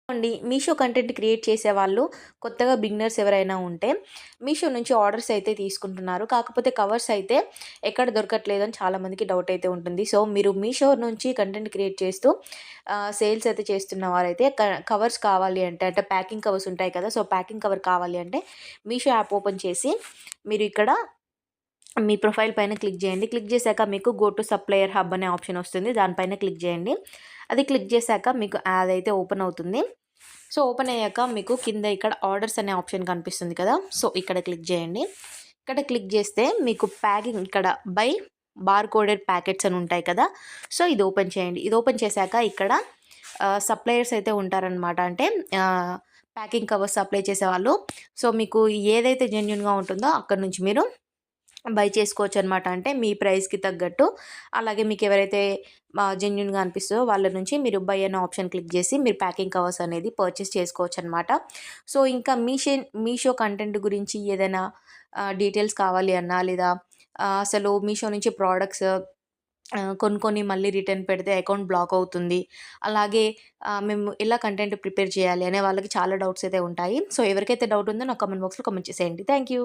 అండి. Meesho content create చేసేవాళ్ళు కొత్తగా బిగినర్స్ ఎవరైనా ఉంటే మీషో నుంచి ఆర్డర్స్ అయితే తీసుకుంటున్నారు. కాకపోతే కవర్స్ అయితే ఎక్కడ దొరకట్లేదని చాలామందికి డౌట్ అయితే ఉంటుంది. సో, మీరు మీషో నుంచి కంటెంట్ క్రియేట్ చేస్తూ సేల్స్ అయితే చేస్తున్న వారైతే కవర్స్ కావాలి అంటే ప్యాకింగ్ కవర్స్ ఉంటాయి కదా! సో, ప్యాకింగ్ కవర్ కావాలి అంటే మీషో యాప్ ఓపెన్ చేసి మీరు ఇక్కడ మీ ప్రొఫైల్ పైన క్లిక్ చేయండి. క్లిక్ చేశాక మీకు గో టు సప్లయర్ హబ్ అనే ఆప్షన్ వస్తుంది. దానిపైన క్లిక్ చేయండి. అది క్లిక్ చేశాక మీకు అదైతే ఓపెన్ అవుతుంది. సో, ఓపెన్ అయ్యాక మీకు కింద ఇక్కడ ఆర్డర్స్ అనే ఆప్షన్ కనిపిస్తుంది కదా! సో, ఇక్కడ క్లిక్ చేయండి. ఇక్కడ క్లిక్ చేస్తే మీకు ప్యాకింగ్ ఇక్కడ బై బార్ కోడెడ్ ప్యాకెట్స్ అని ఉంటాయి కదా! సో, ఇది ఓపెన్ చేయండి. ఇది ఓపెన్ చేశాక ఇక్కడ సప్లయర్స్ అయితే ఉంటారనమాట. అంటే ప్యాకింగ్ కవర్స్ సప్లై చేసేవాళ్ళు. సో, మీకు ఏదైతే జెన్యూన్‌గా ఉంటుందో అక్కడి నుంచి మీరు బై చేసుకోవచ్చనమాట. అంటే మీ ప్రైస్‌కి తగ్గట్టు. అలాగే మీకెవరైతే జెన్యూన్‌గా అనిపిస్తదో వాళ్ళ నుంచి మీరు బై అనే ఆప్షన్ క్లిక్ చేసి మీరు ప్యాకింగ్ కవర్స్ అనేది పర్చేస్ చేసుకోవచ్చనమాట. సో, ఇంకా మీషో కంటెంట్ గురించి ఏదైనా డీటెయిల్స్ కావాలి అన్నా లేదా అసలు మీషో నుంచి ప్రొడక్ట్స్ కొన్ని మళ్ళీ రిటర్న్ పెడితే అకౌంట్ బ్లాక్ అవుతుంది. అలాగే మేము ఎలా కంటెంట్ ప్రిపేర్ చేయాలి అనే వాళ్ళకి చాలా డౌట్స్ అయితే ఉంటాయి. సో, ఎవరికైతే డౌట్ ఉందో నాకు కామెంట్ బాక్స్‌లో కామెంట్ చేసేయండి. Thank you.